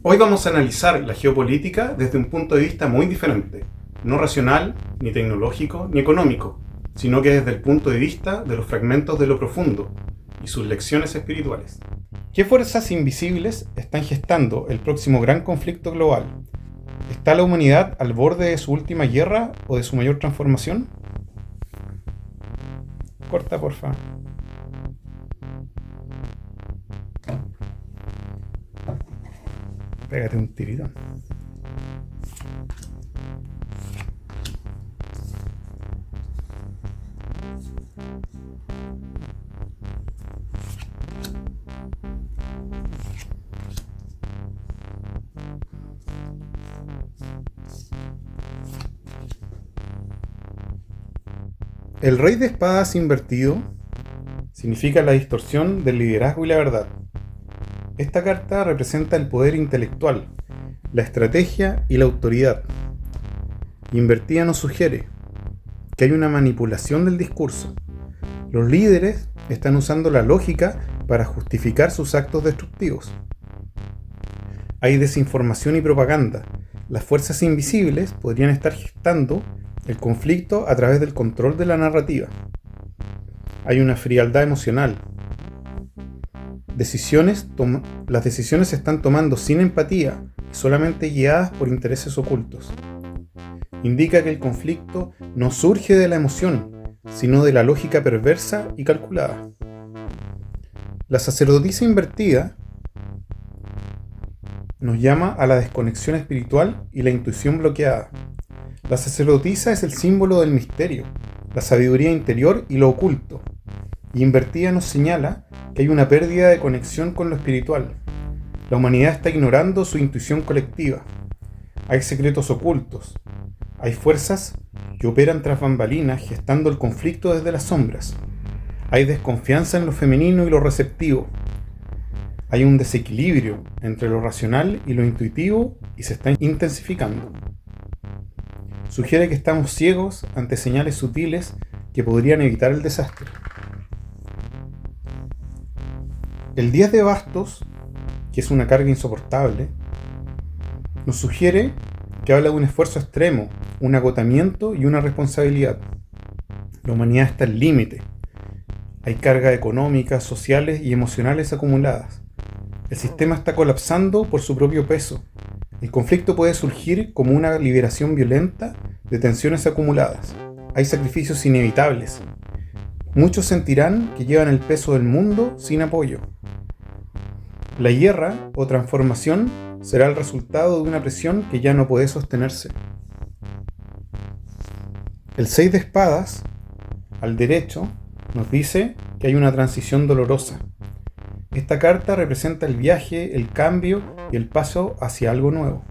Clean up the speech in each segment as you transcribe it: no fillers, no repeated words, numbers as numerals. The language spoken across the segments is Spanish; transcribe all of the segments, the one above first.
Hoy vamos a analizar la geopolítica desde un punto de vista muy diferente, no racional, ni tecnológico, ni económico, sino que desde el punto de vista de los fragmentos de lo profundo y sus lecciones espirituales. ¿Qué fuerzas invisibles están gestando el próximo gran conflicto global? ¿Está la humanidad al borde de su última guerra o de su mayor transformación? Corta, porfa. Pégate un tiritón. El rey de espadas invertido significa la distorsión del liderazgo y la verdad. Esta carta representa el poder intelectual, la estrategia y la autoridad. Invertida nos sugiere que hay una manipulación del discurso. Los líderes están usando la lógica para justificar sus actos destructivos. Hay desinformación y propaganda. Las fuerzas invisibles podrían estar gestando el conflicto a través del control de la narrativa. Hay una frialdad emocional. Las decisiones se están tomando sin empatía y solamente guiadas por intereses ocultos. Indica que el conflicto no surge de la emoción, sino de la lógica perversa y calculada. La sacerdotisa invertida nos llama a la desconexión espiritual y la intuición bloqueada. La sacerdotisa es el símbolo del misterio, la sabiduría interior y lo oculto. Y invertida nos señala que hay una pérdida de conexión con lo espiritual. La humanidad está ignorando su intuición colectiva. Hay secretos ocultos. Hay fuerzas que operan tras bambalinas gestando el conflicto desde las sombras. Hay desconfianza en lo femenino y lo receptivo. Hay un desequilibrio entre lo racional y lo intuitivo y se está intensificando. Sugiere que estamos ciegos ante señales sutiles que podrían evitar el desastre. El 10 de bastos, que es una carga insoportable, nos sugiere que habla de un esfuerzo extremo, un agotamiento y una responsabilidad. La humanidad está al límite. Hay cargas económicas, sociales y emocionales acumuladas. El sistema está colapsando por su propio peso. El conflicto puede surgir como una liberación violenta de tensiones acumuladas. Hay sacrificios inevitables. Muchos sentirán que llevan el peso del mundo sin apoyo. La guerra o transformación será el resultado de una presión que ya no puede sostenerse. El 6 de espadas, al derecho, nos dice que hay una transición dolorosa. Esta carta representa el viaje, el cambio y el paso hacia algo nuevo.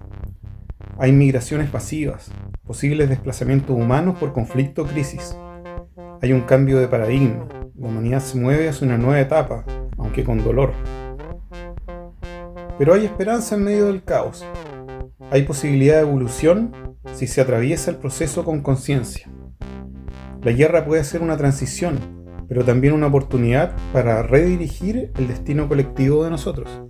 Hay migraciones masivas, posibles desplazamientos humanos por conflicto o crisis. Hay un cambio de paradigma. La humanidad se mueve hacia una nueva etapa, aunque con dolor. Pero hay esperanza en medio del caos. Hay posibilidad de evolución si se atraviesa el proceso con conciencia. La guerra puede ser una transición, pero también una oportunidad para redirigir el destino colectivo de nosotros.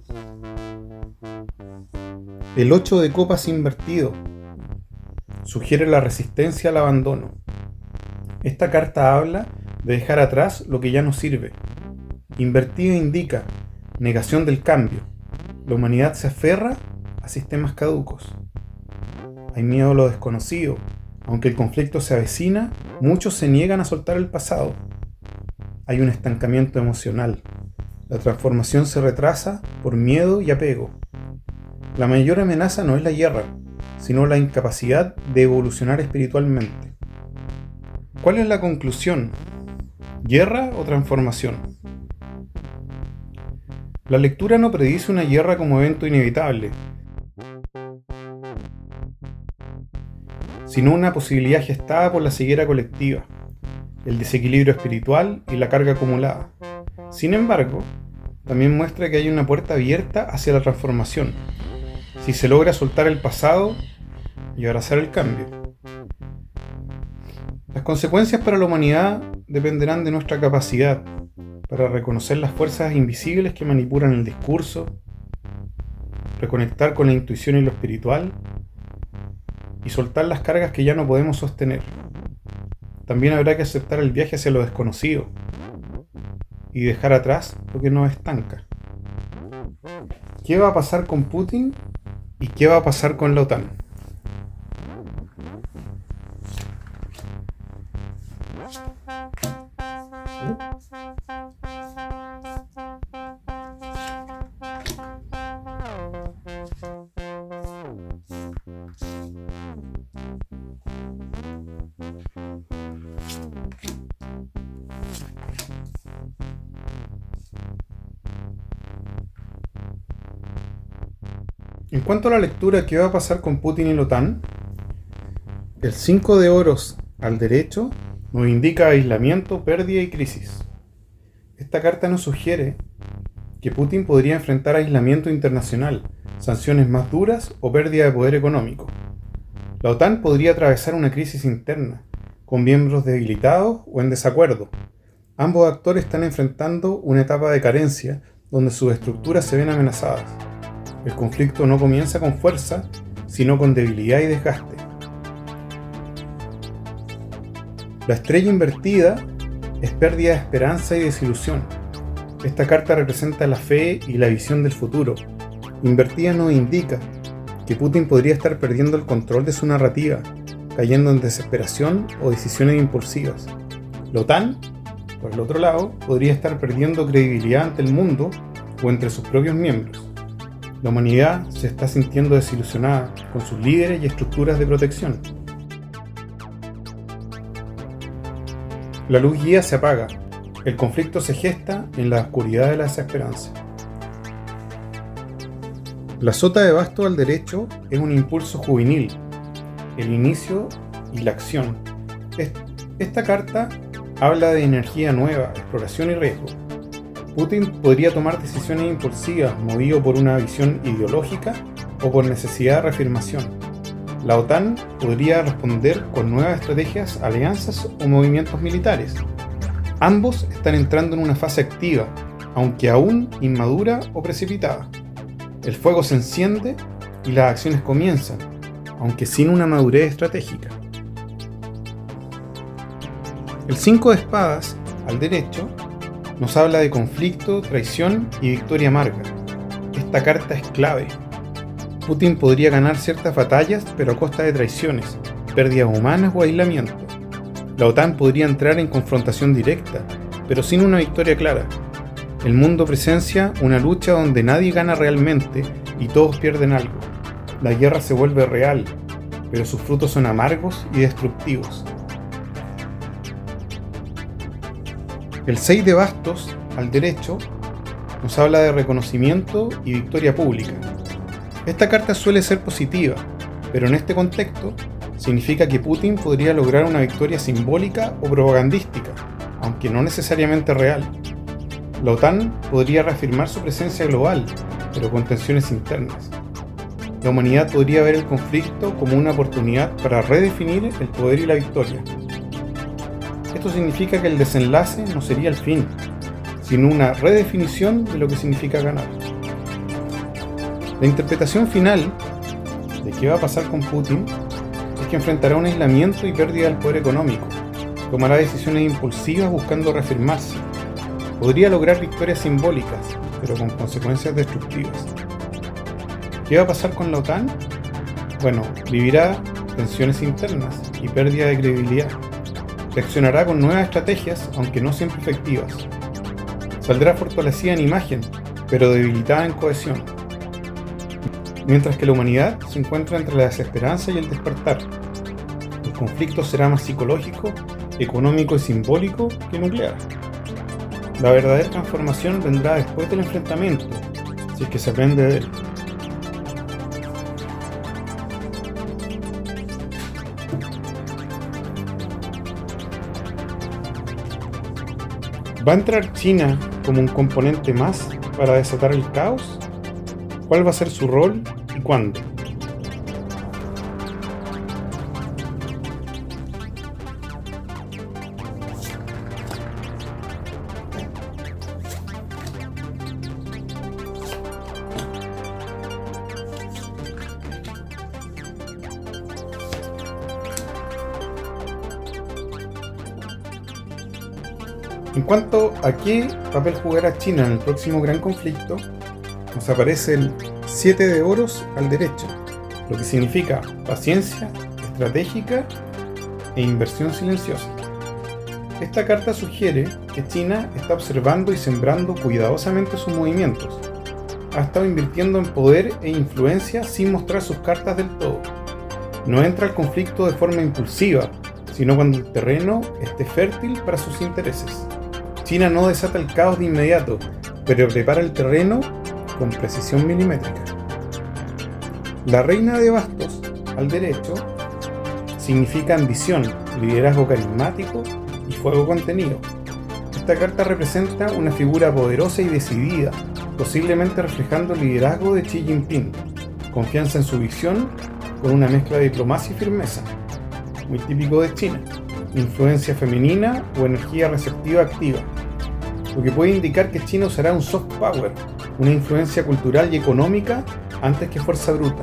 El 8 de copas invertido sugiere la resistencia al abandono. Esta carta habla de dejar atrás lo que ya no sirve. Invertida indica negación del cambio. La humanidad se aferra a sistemas caducos. Hay miedo a lo desconocido. Aunque el conflicto se avecina, muchos se niegan a soltar el pasado. Hay un estancamiento emocional. La transformación se retrasa por miedo y apego. La mayor amenaza no es la guerra, sino la incapacidad de evolucionar espiritualmente. ¿Cuál es la conclusión? ¿Guerra o transformación? La lectura no predice una guerra como evento inevitable, sino una posibilidad gestada por la ceguera colectiva, el desequilibrio espiritual y la carga acumulada. Sin embargo, también muestra que hay una puerta abierta hacia la transformación, si se logra soltar el pasado y abrazar el cambio. Las consecuencias para la humanidad dependerán de nuestra capacidad para reconocer las fuerzas invisibles que manipulan el discurso, reconectar con la intuición y lo espiritual, y soltar las cargas que ya no podemos sostener. También habrá que aceptar el viaje hacia lo desconocido y dejar atrás lo que nos estanca. ¿Qué va a pasar con Putin y qué va a pasar con la OTAN? En cuanto a la lectura, ¿qué va a pasar con Putin y la OTAN? El 5 de oros al derecho nos indica aislamiento, pérdida y crisis. Esta carta nos sugiere que Putin podría enfrentar aislamiento internacional, sanciones más duras o pérdida de poder económico. La OTAN podría atravesar una crisis interna, con miembros debilitados o en desacuerdo. Ambos actores están enfrentando una etapa de carencia donde sus estructuras se ven amenazadas. El conflicto no comienza con fuerza, sino con debilidad y desgaste. La estrella invertida es pérdida de esperanza y desilusión. Esta carta representa la fe y la visión del futuro. Invertida nos indica que Putin podría estar perdiendo el control de su narrativa, cayendo en desesperación o decisiones impulsivas. La OTAN, por el otro lado, podría estar perdiendo credibilidad ante el mundo o entre sus propios miembros. La humanidad se está sintiendo desilusionada con sus líderes y estructuras de protección. La luz guía se apaga. El conflicto se gesta en la oscuridad de la desesperanza. La sota de bastos al derecho es un impulso juvenil, el inicio y la acción. Esta carta habla de energía nueva, exploración y riesgo. Putin podría tomar decisiones impulsivas movido por una visión ideológica o por necesidad de reafirmación. La OTAN podría responder con nuevas estrategias, alianzas o movimientos militares. Ambos están entrando en una fase activa, aunque aún inmadura o precipitada. El fuego se enciende y las acciones comienzan, aunque sin una madurez estratégica. El 5 de espadas, al derecho, nos habla de conflicto, traición y victoria amarga. Esta carta es clave. Putin podría ganar ciertas batallas, pero a costa de traiciones, pérdidas humanas o aislamiento. La OTAN podría entrar en confrontación directa, pero sin una victoria clara. El mundo presencia una lucha donde nadie gana realmente y todos pierden algo. La guerra se vuelve real, pero sus frutos son amargos y destructivos. El 6 de bastos, al derecho, nos habla de reconocimiento y victoria pública. Esta carta suele ser positiva, pero en este contexto significa que Putin podría lograr una victoria simbólica o propagandística, aunque no necesariamente real. La OTAN podría reafirmar su presencia global, pero con tensiones internas. La humanidad podría ver el conflicto como una oportunidad para redefinir el poder y la victoria. Esto significa que el desenlace no sería el fin, sino una redefinición de lo que significa ganar. La interpretación final de qué va a pasar con Putin es que enfrentará un aislamiento y pérdida del poder económico, tomará decisiones impulsivas buscando reafirmarse, podría lograr victorias simbólicas, pero con consecuencias destructivas. ¿Qué va a pasar con la OTAN? Bueno, vivirá tensiones internas y pérdida de credibilidad. Reaccionará con nuevas estrategias, aunque no siempre efectivas. Saldrá fortalecida en imagen, pero debilitada en cohesión. Mientras que la humanidad se encuentra entre la desesperanza y el despertar. El conflicto será más psicológico, económico y simbólico que nuclear. La verdadera transformación vendrá después del enfrentamiento, si es que se aprende de él. ¿Va a entrar China como un componente más para desatar el caos? ¿Cuál va a ser su rol y cuándo? En cuanto a qué papel jugará China en el próximo gran conflicto, nos aparece el 7 de oros al derecho, lo que significa paciencia estratégica e inversión silenciosa. Esta carta sugiere que China está observando y sembrando cuidadosamente sus movimientos. Ha estado invirtiendo en poder e influencia sin mostrar sus cartas del todo. No entra al conflicto de forma impulsiva, sino cuando el terreno esté fértil para sus intereses. China no desata el caos de inmediato, pero prepara el terreno con precisión milimétrica. La reina de bastos, al derecho, significa ambición, liderazgo carismático y fuego contenido. Esta carta representa una figura poderosa y decidida, posiblemente reflejando el liderazgo de Xi Jinping, confianza en su visión con una mezcla de diplomacia y firmeza, muy típico de China, influencia femenina o energía receptiva activa, lo que puede indicar que China usará un soft power, una influencia cultural y económica antes que fuerza bruta.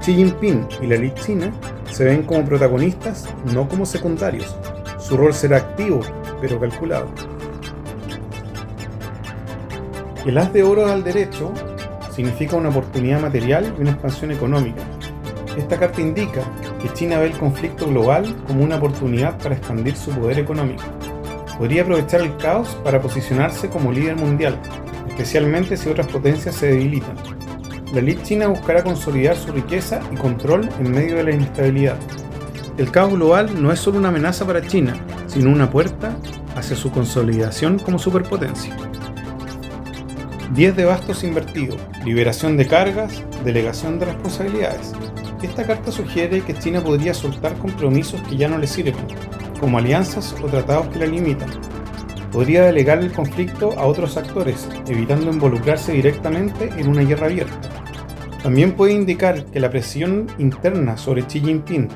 Xi Jinping y la élite china se ven como protagonistas, no como secundarios. Su rol será activo, pero calculado. El as de oro al derecho significa una oportunidad material y una expansión económica. Esta carta indica que China ve el conflicto global como una oportunidad para expandir su poder económico. Podría aprovechar el caos para posicionarse como líder mundial, especialmente si otras potencias se debilitan. La élite china buscará consolidar su riqueza y control en medio de la inestabilidad. El caos global no es solo una amenaza para China, sino una puerta hacia su consolidación como superpotencia. 10 de bastos invertido, liberación de cargas, delegación de responsabilidades. Esta carta sugiere que China podría soltar compromisos que ya no le sirven, como alianzas o tratados que la limitan. Podría delegar el conflicto a otros actores, evitando involucrarse directamente en una guerra abierta. También puede indicar que la presión interna sobre Xi Jinping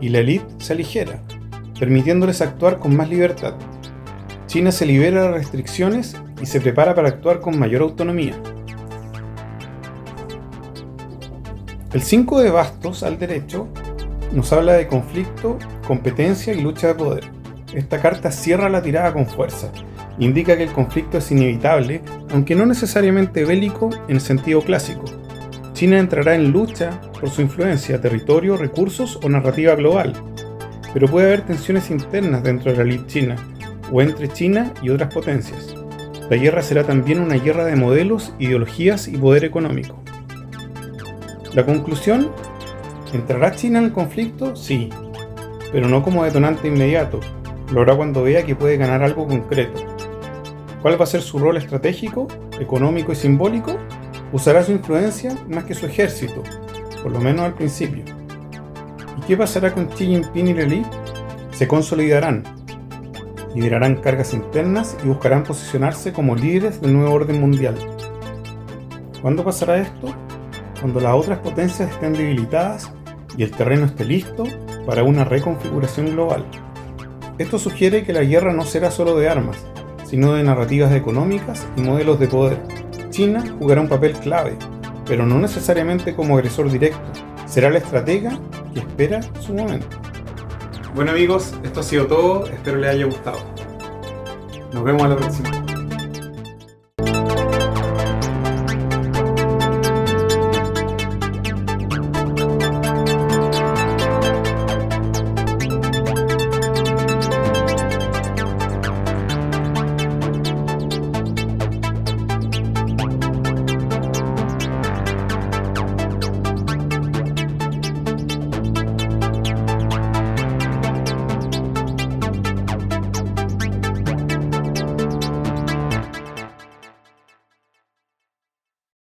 y la élite se aligera, permitiéndoles actuar con más libertad. China se libera de restricciones y se prepara para actuar con mayor autonomía. El 5 de bastos al derecho nos habla de conflicto, competencia y lucha de poder. Esta carta cierra la tirada con fuerza. Indica que el conflicto es inevitable, aunque no necesariamente bélico en el sentido clásico. China entrará en lucha por su influencia, territorio, recursos o narrativa global. Pero puede haber tensiones internas dentro de la élite china, o entre China y otras potencias. La guerra será también una guerra de modelos, ideologías y poder económico. La conclusión: ¿entrará China en el conflicto? Sí, pero no como detonante inmediato. Lo hará cuando vea que puede ganar algo concreto. ¿Cuál va a ser su rol estratégico, económico y simbólico? Usará su influencia más que su ejército, por lo menos al principio. ¿Y qué pasará con Xi Jinping y la élite? Se consolidarán, liderarán cargas internas y buscarán posicionarse como líderes del nuevo orden mundial. ¿Cuándo pasará esto? Cuando las otras potencias estén debilitadas y el terreno esté listo para una reconfiguración global. Esto sugiere que la guerra no será solo de armas, sino de narrativas económicas y modelos de poder. China jugará un papel clave, pero no necesariamente como agresor directo. Será la estratega que espera su momento. Bueno amigos, esto ha sido todo, espero les haya gustado. Nos vemos a la próxima.